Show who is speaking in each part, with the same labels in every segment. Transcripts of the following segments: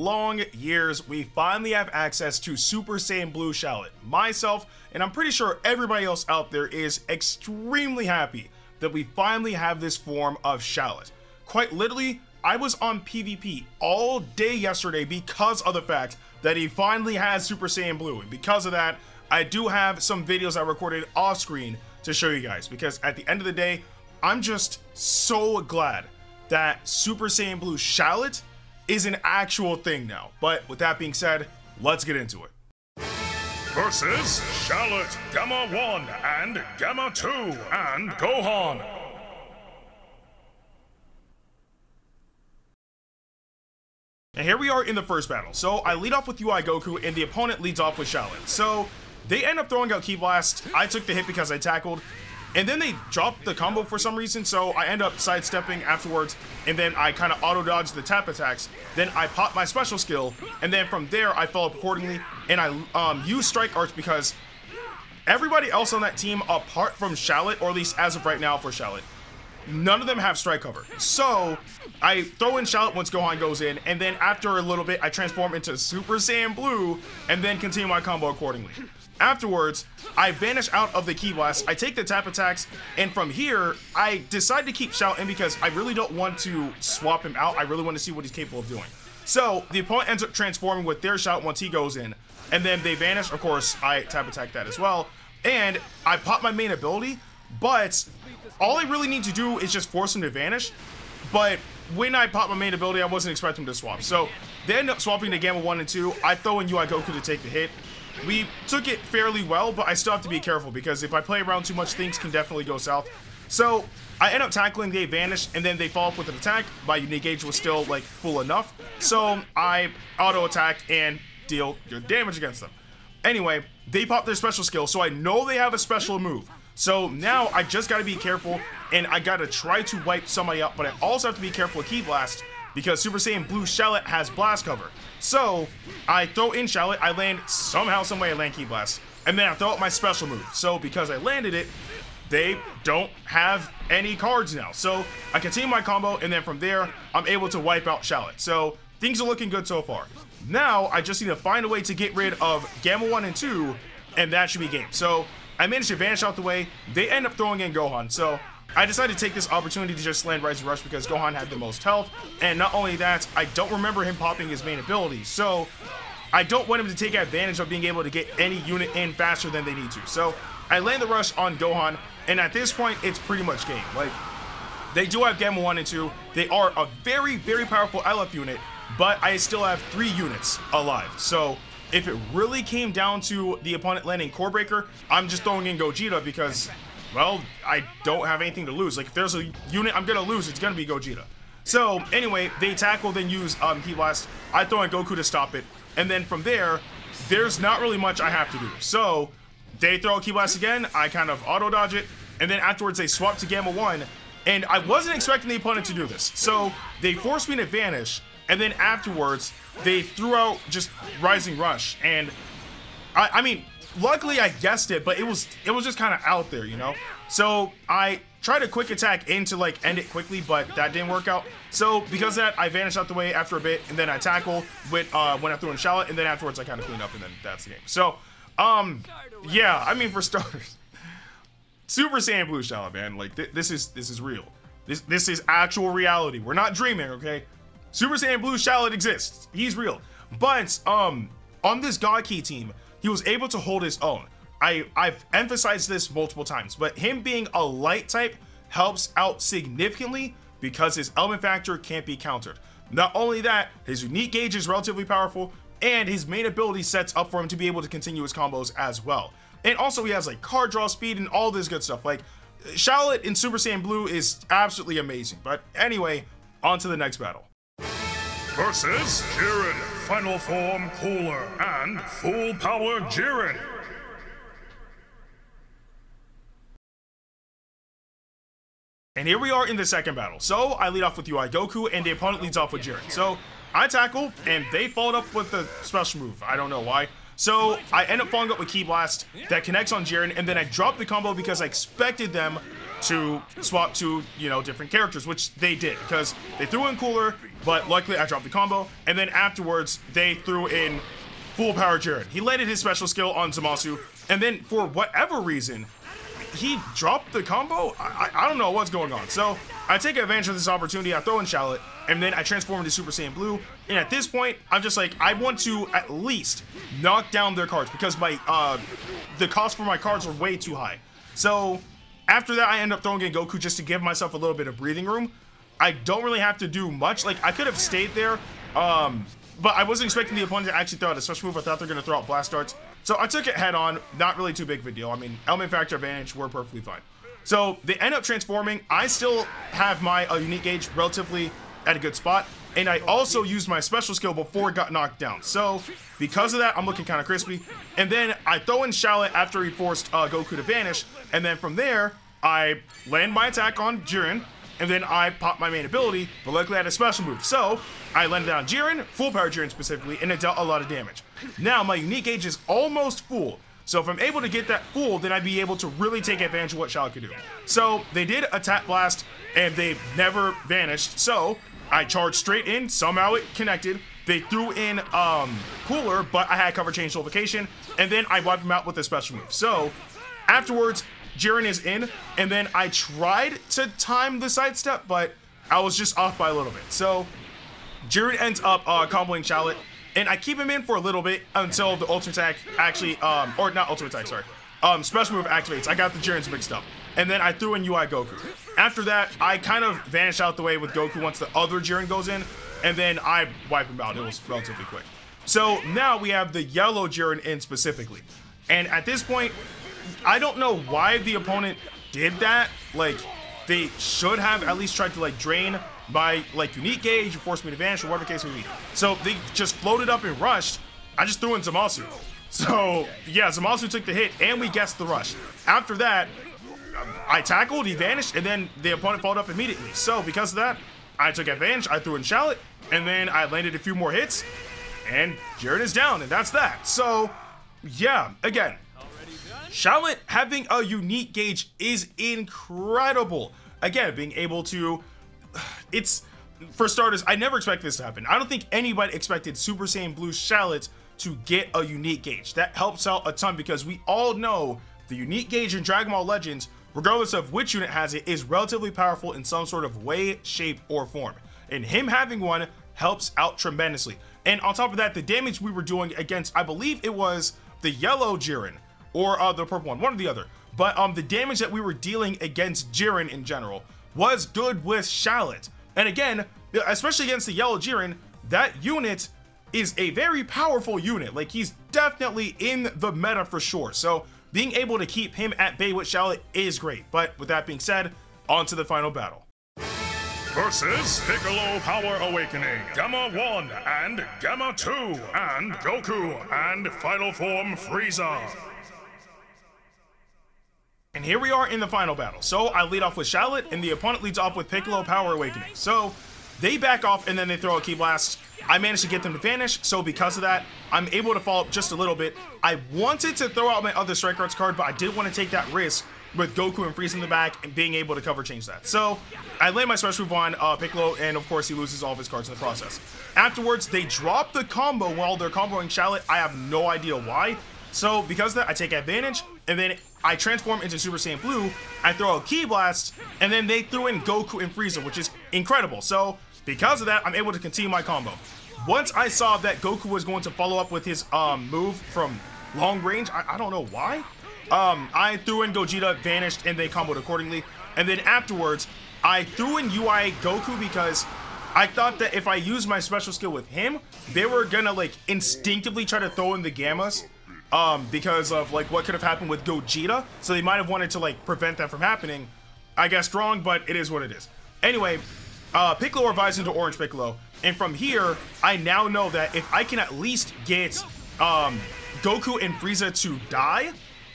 Speaker 1: long years, we finally have access to Super Saiyan Blue Shallot. Myself, and I'm pretty sure everybody else out there, is extremely happy that we finally have this form of Shallot. Quite literally, I was on PvP all day yesterday because of the fact that he finally has Super Saiyan Blue, and because of that, I do have some videos I recorded off screen to show you guys, because at the end of the day, I'm just so glad that Super Saiyan Blue Shallot is an actual thing now. But with that being said, let's get into it.
Speaker 2: Versus Shallot, Gamma 1 and Gamma 2 and Gohan.
Speaker 1: And here we are in the first battle. So I lead off with UI Goku and the opponent leads off with Shallot. So they end up throwing out Ki Blast. I took the hit because I tackled. And then they dropped the combo for some reason, so I end up sidestepping afterwards, and then I kind of auto-dodged the tap attacks. Then I popped my special skill, and then from there I followed accordingly, and I used Strike Arts because everybody else on that team, apart from Shallot, or at least as of right now for Shallot, none of them have strike cover. So I throw in Shallot once Gohan goes in, and then after a little bit, I transform into Super Saiyan Blue, and then continue my combo accordingly. Afterwards, I vanish out of the Ki Blast, I take the tap attacks, and from here, I decide to keep Shallot in because I really don't want to swap him out. I really want to see what he's capable of doing. So, the opponent ends up transforming with their Shallot once he goes in, and then they vanish. Of course, I tap attack that as well, and I pop my main ability, but all I really need to do is just force him to vanish. But when I pop my main ability, I wasn't expecting him to swap. So, they end up swapping to Gamma 1 and 2. I throw in UI Goku to take the hit. We took it fairly well, but I still have to be careful because if I play around too much, things can definitely go south. So I end up tackling, they vanish, and then they follow up with an attack. My unique gauge was still like full enough, so I auto attack and deal good damage against them. Anyway, they pop their special skill, so I know they have a special move. So now I just gotta be careful, and I gotta try to wipe somebody out, but I also have to be careful with Ki Blast because Super Saiyan Blue Shallot has blast cover. So I throw in Shallot, I land somehow, some way I land Ki Blast, and then I throw out my special move. So because I landed it, they don't have any cards now. So I continue my combo, and then from there, I'm able to wipe out Shallot. So things are looking good so far. Now I just need to find a way to get rid of Gamma 1 and 2, and that should be game. So I managed to vanish out the way. They end up throwing in Gohan. So I decided to take this opportunity to just land Rising Rush because Gohan had the most health, and not only that, I don't remember him popping his main ability, so I don't want him to take advantage of being able to get any unit in faster than they need to. So I land the rush on Gohan, and at this point, it's pretty much game. Like, they do have Gamma 1 and 2. They are a very, very powerful LF unit, but I still have 3 units alive. So if it really came down to the opponent landing Core Breaker, I'm just throwing in Gogeta because, well, I don't have anything to lose. Like, if there's a unit I'm gonna lose, it's gonna be Gogeta. So, anyway, they tackle, then use Ki Blast. I throw in Goku to stop it. And then from there, there's not really much I have to do. So, they throw Ki Blast again, I kind of auto-dodge it, and then afterwards they swap to Gamma 1, and I wasn't expecting the opponent to do this. So, they forced me to vanish, and then afterwards, they threw out just Rising Rush, and I mean, luckily I guessed it, but it was just kind of out there, you know? So I tried a quick attack in to like end it quickly, but that didn't work out. So because of that, I vanished out the way after a bit, and then I tackle with when I threw in Shallot, and then afterwards I kind of clean up, and then that's the game. So yeah, I mean, for starters, Super Saiyan Blue Shallot, man, like this is real. This is actual reality. We're not dreaming, okay? Super Saiyan Blue Shallot exists. He's real. But on this God Key team, he was able to hold his own. I've emphasized this multiple times, but him being a light type helps out significantly because his element factor can't be countered. Not only that, his unique gauge is relatively powerful, and his main ability sets up for him to be able to continue his combos as well. And also he has like card draw speed and all this good stuff. Like, Shallot in Super Saiyan Blue is absolutely amazing. But anyway, on to the next battle.
Speaker 2: Versus Jiren, Final Form Cooler and Full Power Jiren.
Speaker 1: And here we are in the second battle. So I lead off with UI Goku, and the opponent leads off with Jiren. So I tackle, and they followed up with the special move. I don't know why. So I end up following up with Ki Blast that connects on Jordyn, and then I drop the combo because I expected them to swap to, you know, different characters, which they did, because they threw in Cooler, but luckily I dropped the combo, and then afterwards they threw in full power Jordyn. He landed his special skill on Zamasu, and then for whatever reason, he dropped the combo. I don't know what's going on. So I take advantage of this opportunity. I throw in Shallot, and then I transform into Super Saiyan Blue. And at this point, I'm just like, I want to at least knock down their cards because my the cost for my cards are way too high. So after that, I end up throwing in Goku just to give myself a little bit of breathing room. I don't really have to do much. Like, I could have stayed there, but I wasn't expecting the opponent to actually throw out a special move. I thought they're going to throw out blast darts. So I took it head on. Not really too big of a deal. I mean, element factor advantage, we're perfectly fine. So they end up transforming. I still have my unique gauge relatively at a good spot. And I also used my special skill before it got knocked down. So because of that, I'm looking kind of crispy. And then I throw in Shallot after he forced Goku to vanish. And then from there, I land my attack on Jordyn. And then I pop my main ability, but luckily I had a special move. So I landed on Jordyn, full power Jordyn specifically, and it dealt a lot of damage. Now my unique gauge is almost full. So if I'm able to get that full, then I'd be able to really take advantage of what Shallot could do. So they did attack blast, and they never vanished. So I charged straight in, somehow it connected. They threw in Cooler, but I had cover change location, and then I wiped them out with a special move. So afterwards, Jordyn is in, and then I tried to time the sidestep, but I was just off by a little bit. So Jordyn ends up comboing Shallot, and I keep him in for a little bit until the ultimate attack actually, or not ultimate attack, sorry, special move activates. I got the Jordans mixed up, and then I threw in UI Goku. After that, I kind of vanish out the way with Goku once the other Jordyn goes in, and then I wipe him out. It was relatively quick. So now we have the yellow Jordyn in specifically, and at this point, I don't know why the opponent did that. Like, they should have at least tried to like drain my like unique gauge or force me to vanish or whatever the case may be. So they just floated up and rushed. I just threw in Zamasu. So yeah, Zamasu took the hit and we guessed the rush. After that, I tackled, he vanished, and then the opponent followed up immediately. So because of that, I took advantage. I threw in Shallot, and then I landed a few more hits, and Jordyn is down, and that's that. So yeah, again, Shallot having a unique gauge is incredible. Again, being able to, it's, for starters, I never expected this to happen. I don't think anybody expected Super Saiyan Blue Shallot to get a unique gauge. That helps out a ton because we all know the unique gauge in Dragon Ball Legends, regardless of which unit has it, is relatively powerful in some sort of way, shape, or form. And him having one helps out tremendously. And on top of that, the damage we were doing against, I believe it was the yellow Jordyn, or the purple one or the other. But the damage that we were dealing against Jordyn in general was good with Shallot. And again, especially against the yellow Jordyn, that unit is a very powerful unit. Like, he's definitely in the meta for sure. So being able to keep him at bay with Shallot is great. But with that being said, on to the final battle.
Speaker 2: Versus Piccolo Power Awakening, Gamma 1 and Gamma 2, and Goku and Final Form Frieza.
Speaker 1: And here we are in the final battle. So I lead off with Shallot, and the opponent leads off with Piccolo Power Awakening. So they back off, and then they throw a Ki Blast. I managed to get them to vanish, so because of that, I'm able to follow up just a little bit. I wanted to throw out my other Strike Arts card, but I didn't want to take that risk with Goku and Frieza in the back and being able to cover change that. So I land my special move on Piccolo, and of course he loses all of his cards in the process. Afterwards, they drop the combo while they're comboing Shallot. I have no idea why. So because of that, I take advantage, and then I transform into Super Saiyan Blue. I throw a Ki Blast, and then they threw in Goku and Frieza, which is incredible. So because of that, I'm able to continue my combo. Once I saw that Goku was going to follow up with his move from long range, I don't know why. I threw in Gogeta, vanished, and they comboed accordingly. And then afterwards, I threw in UI Goku because I thought that if I used my special skill with him, they were gonna like instinctively try to throw in the Gammas. Because of like what could have happened with Gogeta, so they might have wanted to like prevent that from happening. I guess wrong, but it is what it is. Anyway, Piccolo revives into Orange Piccolo, and from here, I now know that if I can at least get Goku and Frieza to die,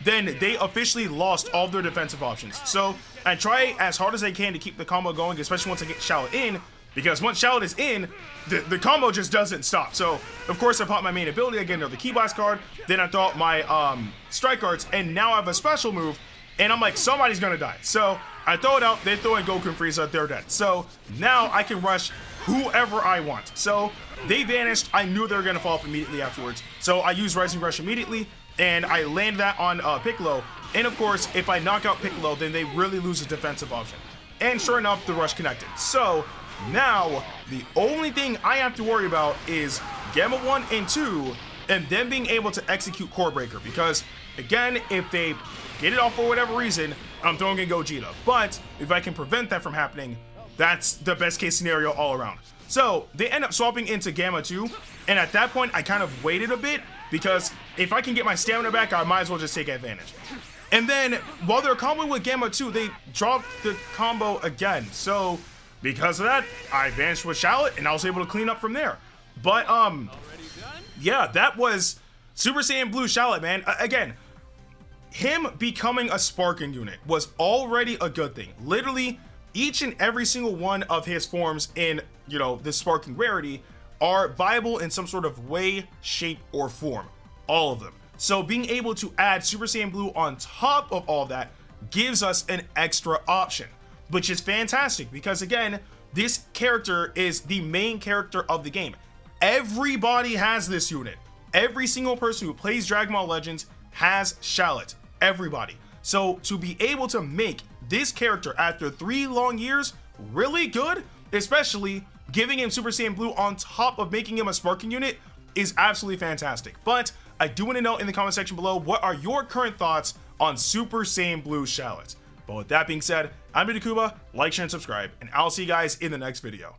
Speaker 1: then they officially lost all their defensive options. So I try as hard as I can to keep the combo going, especially once I get Shallot in, because once Shallot is in, the combo just doesn't stop. So, of course, I pop my main ability, I get another Ki Blast card, then I throw out my Strike Arts, and now I have a special move, and I'm like, somebody's gonna die. So, I throw it out, they throw in Goku and Frieza, they're dead. So, now I can rush whoever I want. So they vanished. I knew they were going to fall up immediately afterwards. So I used Rising Rush immediately, and I land that on Piccolo. And of course, if I knock out Piccolo, then they really lose a defensive option. And sure enough, the rush connected. So now the only thing I have to worry about is Gamma 1 and 2, and then being able to execute Core Breaker. Because again, if they get it off for whatever reason, I'm throwing in Gogeta. But if I can prevent that from happening, that's the best case scenario all around. So they end up swapping into Gamma 2, and at that point I kind of waited a bit, because if I can get my stamina back, I might as well just take advantage. And then while they're comboing with Gamma 2, they dropped the combo again. So because of that, I vanished with Shallot, and I was able to clean up from there. But yeah, that was Super Saiyan Blue Shallot, man. Again, him becoming a sparking unit was already a good thing. Literally, each and every single one of his forms in, you know, this sparking rarity are viable in some sort of way, shape, or form. All of them. So being able to add Super Saiyan Blue on top of all that gives us an extra option, which is fantastic because, again, this character is the main character of the game. Everybody has this unit. Every single person who plays Dragon Ball Legends has Shallot. Everybody. So to be able to make this character after 3 long years really good, especially giving him Super Saiyan Blue on top of making him a sparking unit, is absolutely fantastic. But I do want to know in the comment section below, what are your current thoughts on Super Saiyan Blue Shallot? But with that being said, I'm Ndukauba, like, share, and subscribe, and I'll see you guys in the next video.